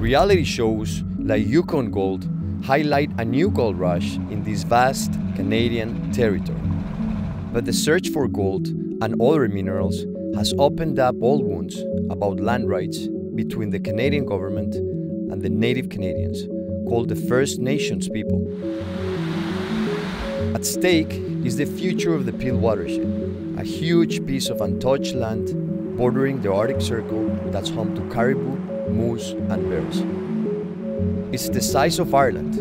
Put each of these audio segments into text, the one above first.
Reality shows like Yukon Gold highlight a new gold rush in this vast Canadian territory. But the search for gold and other minerals has opened up old wounds about land rights between the Canadian government and the Native Canadians, called the First Nations people. At stake is the future of the Peel Watershed, a huge piece of untouched land bordering the Arctic Circle that's home to caribou, moose, and bears. It's the size of Ireland,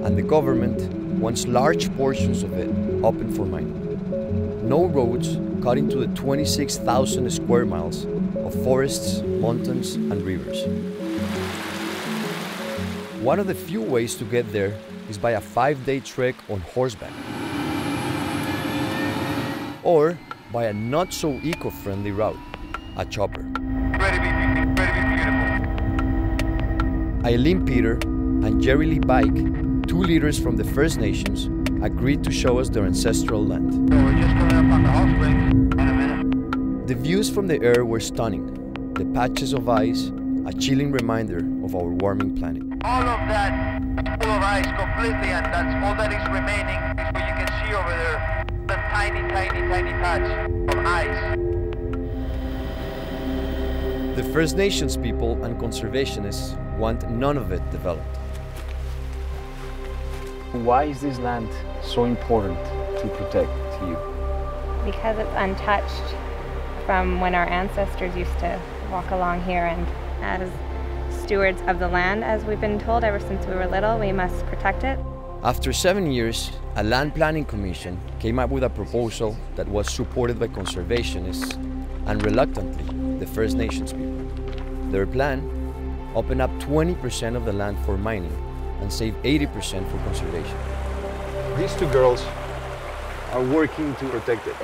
and the government wants large portions of it open for mining. No roads cut into the 26,000 square miles of forests, mountains, and rivers. One of the few ways to get there is by a 5-day trek on horseback, or by a not-so-eco-friendly route, a chopper. Ready to be beautiful. Eileen Peter and Jerry Lee Bike, two leaders from the First Nations, agreed to show us their ancestral land. So we're just coming up on the hot springs in a minute. The views from the air were stunning. The patches of ice, a chilling reminder of our warming planet. All of that is full of ice completely, and that's all that is remaining is what you can see over there. The tiny patch of ice. The First Nations people and conservationists want none of it developed. Why is this land so important to protect to you? Because it's untouched from when our ancestors used to walk along here, and as stewards of the land, as we've been told ever since we were little, we must protect it. After 7 years, a land planning commission came up with a proposal that was supported by conservationists and reluctantly the First Nations people. Their plan opened up 20% of the land for mining and save 80% for conservation. These two girls are working to protect it.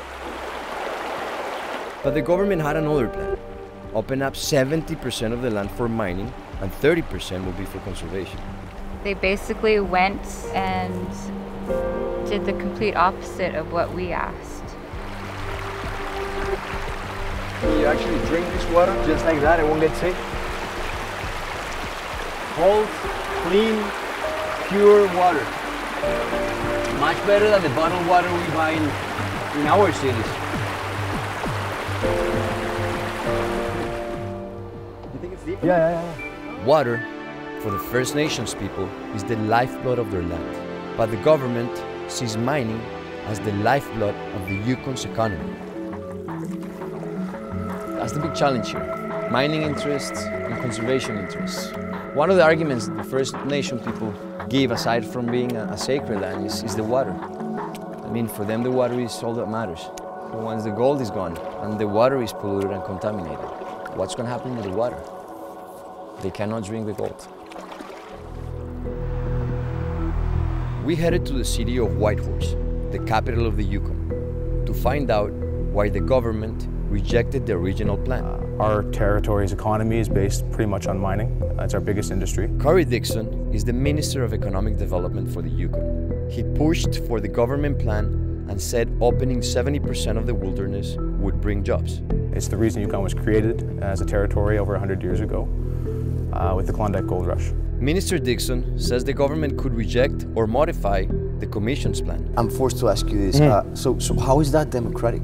But the government had another plan. Open up 70% of the land for mining and 30% will be for conservation. They basically went and did the complete opposite of what we asked. You actually drink this water just like that, it won't get sick. Cold, clean, pure water. Much better than the bottled water we buy in our cities. You think it's deep? Yeah. Water, for the First Nations people, is the lifeblood of their land. But the government sees mining as the lifeblood of the Yukon's economy. That's the big challenge here. Mining interests and conservation interests. One of the arguments the First Nation people give, aside from being a sacred land, is the water. I mean, for them the water is all that matters. Once the gold is gone and the water is polluted and contaminated, what's going to happen with the water? They cannot drink the gold. We headed to the city of Whitehorse, the capital of the Yukon, to find out why the government rejected the original plan. Our territory's economy is based pretty much on mining. It's our biggest industry. Corey Dixon is the Minister of Economic Development for the Yukon. He pushed for the government plan and said opening 70% of the wilderness would bring jobs. It's the reason Yukon was created as a territory over 100 years ago with the Klondike Gold Rush. Minister Dixon says the government could reject or modify the Commission's plan. I'm forced to ask you this. So how is that democratic?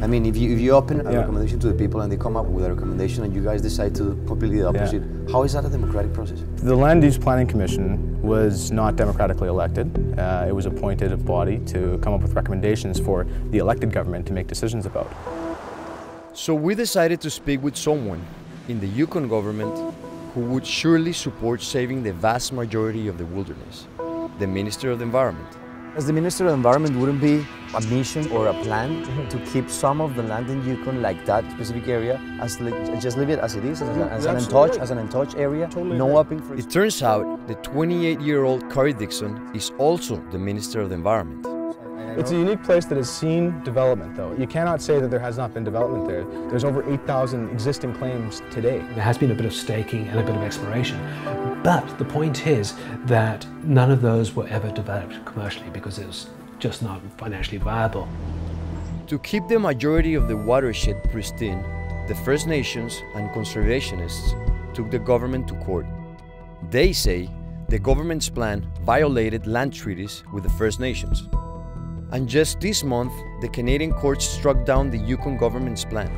I mean, if you open a recommendation to the people and they come up with a recommendation and you guys decide to completely the opposite, how is that a democratic process? The Land Use Planning Commission was not democratically elected. It was appointed a body to come up with recommendations for the elected government to make decisions about. So we decided to speak with someone in the Yukon government who would surely support saving the vast majority of the wilderness, the Minister of the Environment. As the Minister of the Environment, wouldn't be a mission or a plan to keep some of the land in Yukon, like that specific area, as just leave it as it is, as an untouched area, no upping for it? It turns out the 28-year-old Corey Dixon is also the Minister of the Environment. It's a unique place that has seen development, though. You cannot say that there has not been development there. There's over 8,000 existing claims today. There has been a bit of staking and a bit of exploration. But the point is that none of those were ever developed commercially because it was just not financially viable. To keep the majority of the watershed pristine, the First Nations and conservationists took the government to court, They say the government's plan violated land treaties with the First Nations. And just this month, the Canadian courts struck down the Yukon government's plan.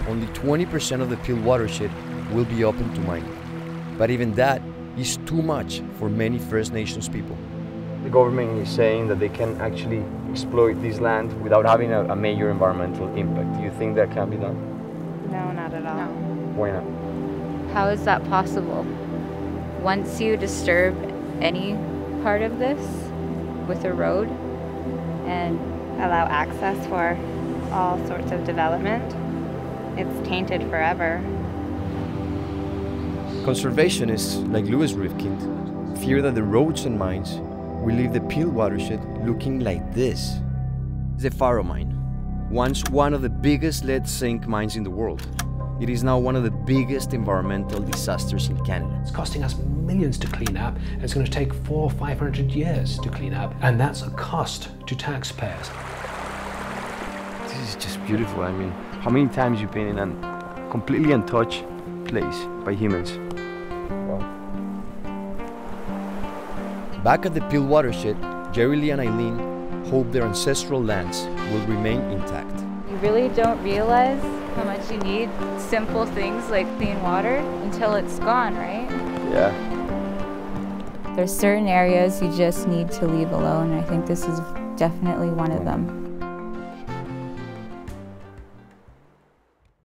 Only 20% of the Peel Watershed will be open to mining. But even that is too much for many First Nations people. The government is saying that they can actually exploit this land without having a major environmental impact. Do you think that can be done? No, not at all. No. Why not? How is that possible? Once you disturb any part of this with a road and Allow access for all sorts of development, it's tainted forever. Conservationists like Louis Rifkind fear that the roads and mines will leave the Peel Watershed looking like this. The Faro mine, once one of the biggest lead zinc mines in the world, it is now one of the biggest environmental disasters in Canada. It's costing us millions to clean up, and it's going to take 400 or 500 years to clean up, and that's a cost to taxpayers. This is just beautiful. I mean, how many times you've been in a completely untouched place by humans? Wow. Back at the Peel Watershed, Jerry Lee and Eileen hope their ancestral lands will remain intact. you really don't realize how much you need simple things like clean water until it's gone, right? Yeah. There's certain areas you just need to leave alone. I think this is definitely one of them.